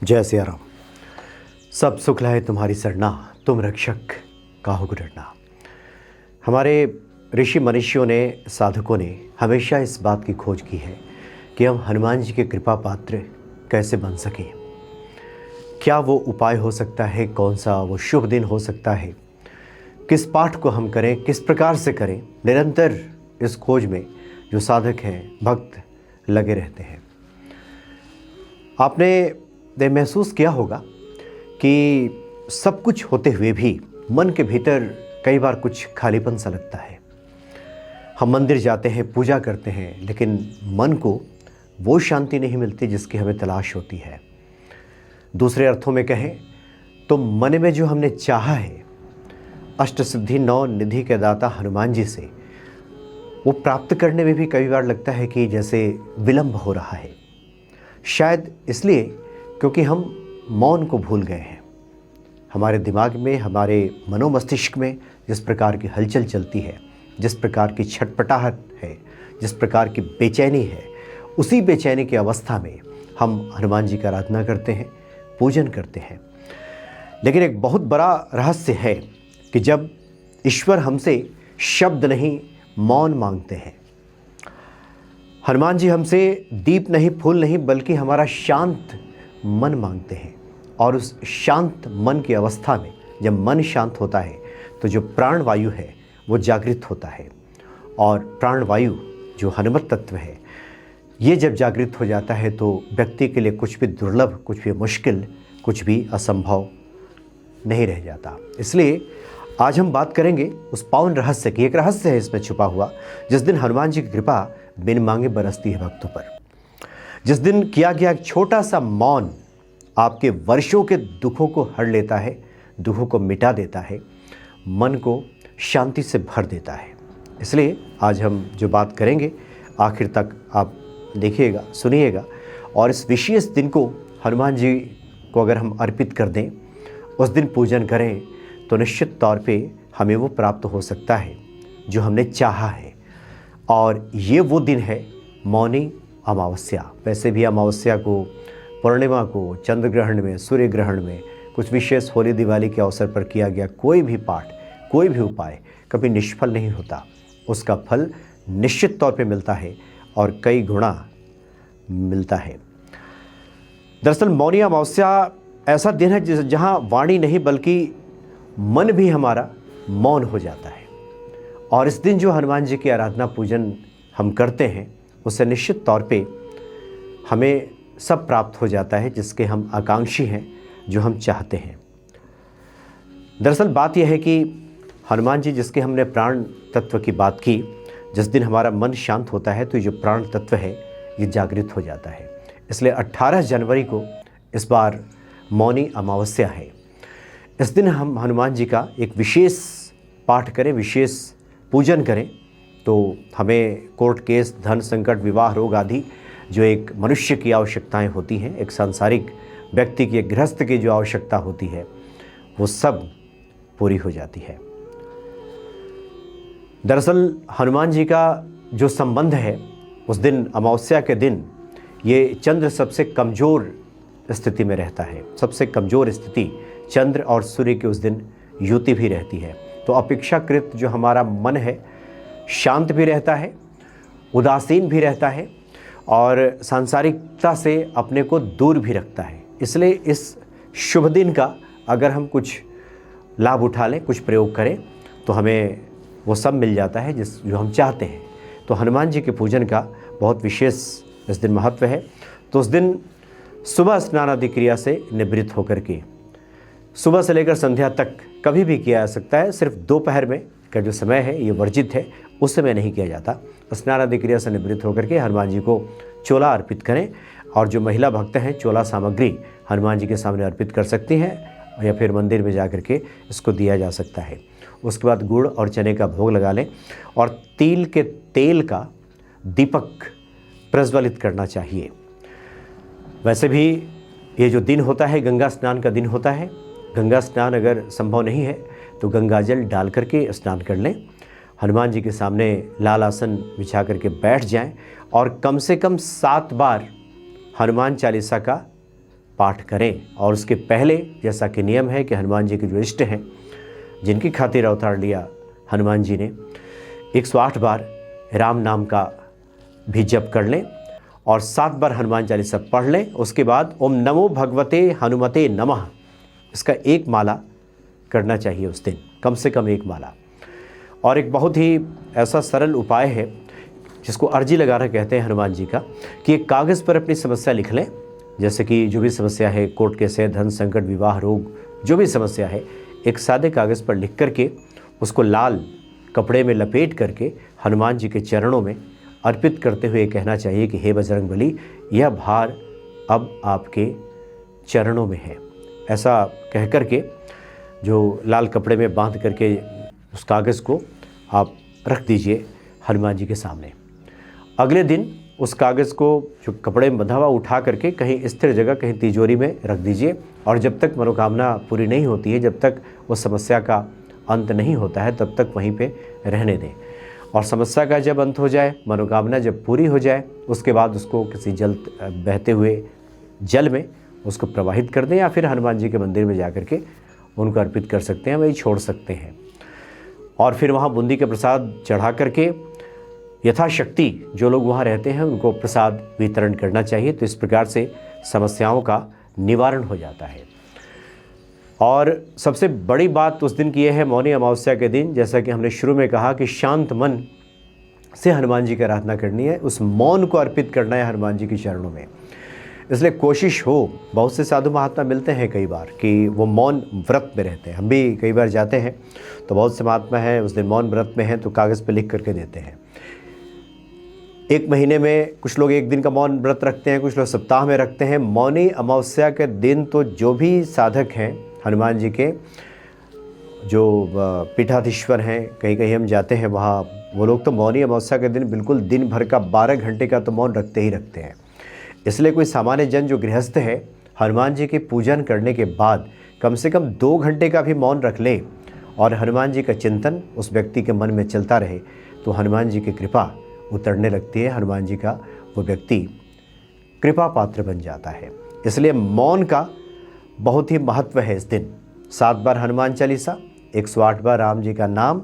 जय सिया राम। सब सुख लाए तुम्हारी सरना, तुम रक्षक काहू को डरना। हमारे ऋषि मनुष्यों ने, साधकों ने हमेशा इस बात की खोज की है कि हम हनुमान जी के कृपा पात्र कैसे बन सकें। क्या वो उपाय हो सकता है, कौन सा वो शुभ दिन हो सकता है, किस पाठ को हम करें, किस प्रकार से करें। निरंतर इस खोज में जो साधक हैं, भक्त लगे रहते हैं। आपने महसूस किया होगा कि सब कुछ होते हुए भी मन के भीतर कई बार कुछ खालीपन सा लगता है। हम मंदिर जाते हैं, पूजा करते हैं, लेकिन मन को वो शांति नहीं मिलती जिसकी हमें तलाश होती है। दूसरे अर्थों में कहें तो मन में जो हमने चाहा है, अष्ट सिद्धि नौ निधि के दाता हनुमान जी से, वो प्राप्त करने में भी कई बार लगता है कि जैसे विलंब हो रहा है। शायद इसलिए क्योंकि हम मौन को भूल गए हैं। हमारे दिमाग में, हमारे मनोमस्तिष्क में जिस प्रकार की हलचल चलती है, जिस प्रकार की छटपटाहट है, जिस प्रकार की बेचैनी है, उसी बेचैनी की अवस्था में हम हनुमान जी की आराधना करते हैं, पूजन करते हैं। लेकिन एक बहुत बड़ा रहस्य है कि जब ईश्वर हमसे शब्द नहीं, मौन मांगते हैं। हनुमान जी हमसे दीप नहीं, फूल नहीं, बल्कि हमारा शांत मन मांगते हैं। और उस शांत मन की अवस्था में जब मन शांत होता है तो जो प्राण वायु है वो जागृत होता है। और प्राण वायु जो हनुमत तत्व है, ये जब जागृत हो जाता है तो व्यक्ति के लिए कुछ भी दुर्लभ, कुछ भी मुश्किल, कुछ भी असंभव नहीं रह जाता। इसलिए आज हम बात करेंगे उस पावन रहस्य की। एक रहस्य है इसमें छुपा हुआ, जिस दिन हनुमान जी की कृपा बिन मांगे बरसती है भक्तों पर। जिस दिन किया गया एक छोटा सा मौन आपके वर्षों के दुखों को हर लेता है, दुखों को मिटा देता है, मन को शांति से भर देता है। इसलिए आज हम जो बात करेंगे आखिर तक आप देखिएगा, सुनिएगा। और इस विशेष दिन को हनुमान जी को अगर हम अर्पित कर दें, उस दिन पूजन करें, तो निश्चित तौर पे हमें वो प्राप्त हो सकता है जो हमने चाहा है। और ये वो दिन है मौनी अमावस्या। वैसे भी अमावस्या को, पूर्णिमा को, चंद्र ग्रहण में, सूर्य ग्रहण में, कुछ विशेष होली दिवाली के अवसर पर किया गया कोई भी पाठ, कोई भी उपाय कभी निष्फल नहीं होता। उसका फल निश्चित तौर पे मिलता है और कई गुना मिलता है। दरअसल मौनी अमावस्या ऐसा दिन है जहाँ वाणी नहीं बल्कि मन भी हमारा मौन हो जाता है। और इस दिन जो हनुमान जी की आराधना पूजन हम करते हैं, उससे निश्चित तौर पे हमें सब प्राप्त हो जाता है जिसके हम आकांक्षी हैं, जो हम चाहते हैं। दरअसल बात यह है कि हनुमान जी जिसके हमने प्राण तत्व की बात की, जिस दिन हमारा मन शांत होता है तो ये जो प्राण तत्व है ये जागृत हो जाता है। इसलिए 18 जनवरी को इस बार मौनी अमावस्या है। इस दिन हम हनुमान जी का एक विशेष पाठ करें, विशेष पूजन करें, तो हमें कोर्ट केस, धन संकट, विवाह, रोग आदि जो एक मनुष्य की आवश्यकताएं होती हैं, एक सांसारिक व्यक्ति की, एक गृहस्थ की जो आवश्यकता होती है, वो सब पूरी हो जाती है। दरअसल हनुमान जी का जो संबंध है, उस दिन अमावस्या के दिन ये चंद्र सबसे कमज़ोर स्थिति में रहता है। सबसे कमज़ोर स्थिति चंद्र और सूर्य की उस दिन युति भी रहती है। तो अपेक्षाकृत जो हमारा मन है शांत भी रहता है, उदासीन भी रहता है और सांसारिकता से अपने को दूर भी रखता है। इसलिए इस शुभ दिन का अगर हम कुछ लाभ उठा लें, कुछ प्रयोग करें, तो हमें वो सब मिल जाता है जो हम चाहते हैं। तो हनुमान जी के पूजन का बहुत विशेष इस दिन महत्व है। तो उस दिन सुबह स्नान आदि क्रिया से निवृत्त होकर के सुबह से लेकर संध्या तक कभी भी किया जा सकता है। सिर्फ दोपहर में का जो समय है ये वर्जित है, उस समय नहीं किया जाता। स्नान आदि क्रिया से निवृत्त होकर के हनुमान जी को चोला अर्पित करें। और जो महिला भक्त हैं, चोला सामग्री हनुमान जी के सामने अर्पित कर सकती हैं, या फिर मंदिर में जा कर के इसको दिया जा सकता है। उसके बाद गुड़ और चने का भोग लगा लें और तिल के तेल का दीपक प्रज्वलित करना चाहिए। वैसे भी ये जो दिन होता है, गंगा स्नान का दिन होता है। गंगा स्नान अगर संभव नहीं है तो गंगा जल डाल करके स्नान कर लें। हनुमान जी के सामने लाल आसन बिछा करके बैठ जाएं और कम से कम 7 बार हनुमान चालीसा का पाठ करें। और उसके पहले जैसा कि नियम है कि हनुमान जी के जो इष्ट हैं, जिनकी खातिर अवतार लिया हनुमान जी ने, 108 बार राम नाम का भी जप कर लें और 7 बार हनुमान चालीसा पढ़ लें। उसके बाद ओम नमो भगवते हनुमते नमः, इसका 1 माला करना चाहिए उस दिन, कम से कम 1 माला। और एक बहुत ही ऐसा सरल उपाय है जिसको अर्जी लगाना कहते हैं हनुमान जी का, कि एक कागज़ पर अपनी समस्या लिख लें। जैसे कि जो भी समस्या है, कोर्ट केस है, धन संकट, विवाह, रोग, जो भी समस्या है, एक सादे कागज़ पर लिख करके उसको लाल कपड़े में लपेट करके हनुमान जी के चरणों में अर्पित करते हुए कहना चाहिए कि हे बजरंगबली, यह भार अब आपके चरणों में है। ऐसा कह करके जो लाल कपड़े में बांध करके उस कागज़ को आप रख दीजिए हनुमान जी के सामने। अगले दिन उस कागज़ को जो कपड़े में बंधा हुआ उठा करके कहीं स्थिर जगह, कहीं तिजोरी में रख दीजिए। और जब तक मनोकामना पूरी नहीं होती है, जब तक उस समस्या का अंत नहीं होता है, तब तक वहीं पे रहने दें। और समस्या का जब अंत हो जाए, मनोकामना जब पूरी हो जाए, उसके बाद उसको किसी बहते हुए जल में उसको प्रवाहित कर दें, या फिर हनुमान जी के मंदिर में जा कर के उनको अर्पित कर सकते हैं, वही छोड़ सकते हैं। और फिर वहाँ बूंदी के प्रसाद चढ़ा करके यथाशक्ति जो लोग वहाँ रहते हैं उनको प्रसाद वितरण करना चाहिए। तो इस प्रकार से समस्याओं का निवारण हो जाता है। और सबसे बड़ी बात उस दिन की यह है, मौनी अमावस्या के दिन, जैसा कि हमने शुरू में कहा कि शांत मन से हनुमान जी की आराधना करनी है, उस मौन को अर्पित करना है हनुमान जी के चरणों में। इसलिए कोशिश हो, बहुत से साधु महात्मा मिलते हैं कई बार कि वो मौन व्रत में रहते हैं। हम भी कई बार जाते हैं तो बहुत से महात्मा हैं उस दिन मौन व्रत में हैं, तो कागज़ पे लिख करके देते हैं। 1 महीने में कुछ लोग 1 दिन का मौन व्रत रखते हैं, कुछ लोग सप्ताह में रखते हैं। मौनी अमावस्या के दिन तो जो भी साधक हैं हनुमान जी के, जो पीठाधीश्वर हैं, कहीं कहीं हम जाते हैं वहाँ, वो लोग तो मौनी अमावस्या के दिन बिल्कुल दिन भर का 12 घंटे का तो मौन रखते ही रखते हैं। इसलिए कोई सामान्य जन जो गृहस्थ है, हनुमान जी के पूजन करने के बाद कम से कम 2 घंटे का भी मौन रख ले और हनुमान जी का चिंतन उस व्यक्ति के मन में चलता रहे, तो हनुमान जी की कृपा उतरने लगती है। हनुमान जी का वो व्यक्ति कृपा पात्र बन जाता है। इसलिए मौन का बहुत ही महत्व है इस दिन। 7 बार हनुमान चालीसा, 108 बार राम जी का नाम,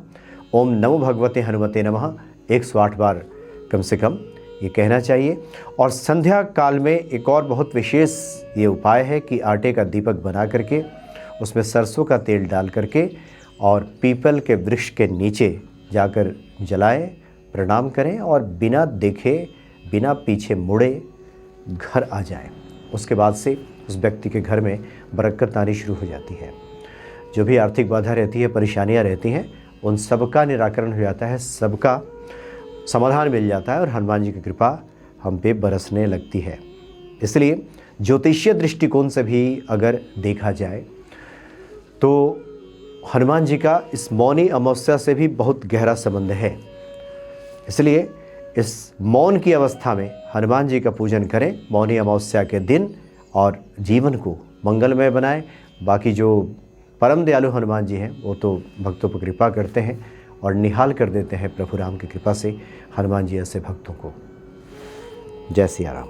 ओम नमो भगवते हनुमते नमः 108 बार कम से कम ये कहना चाहिए। और संध्या काल में एक और बहुत विशेष ये उपाय है कि आटे का दीपक बना करके उसमें सरसों का तेल डाल करके और पीपल के वृक्ष के नीचे जाकर जलाएं, प्रणाम करें और बिना देखे, बिना पीछे मुड़े घर आ जाएं। उसके बाद से उस व्यक्ति के घर में बरकत आनी शुरू हो जाती है। जो भी आर्थिक बाधा रहती है, परेशानियां रहती हैं, उन सबका निराकरण हो जाता है, सबका समाधान मिल जाता है और हनुमान जी की कृपा हम पे बरसने लगती है। इसलिए ज्योतिषीय दृष्टिकोण से भी अगर देखा जाए तो हनुमान जी का इस मौनी अमावस्या से भी बहुत गहरा संबंध है। इसलिए इस मौन की अवस्था में हनुमान जी का पूजन करें मौनी अमावस्या के दिन और जीवन को मंगलमय बनाएं। बाकी जो परम दयालु हनुमान जी हैं वो तो भक्तों पर कृपा करते हैं और निहाल कर देते हैं प्रभु राम की कृपा से हनुमान जी ऐसे भक्तों को। जय सिया राम।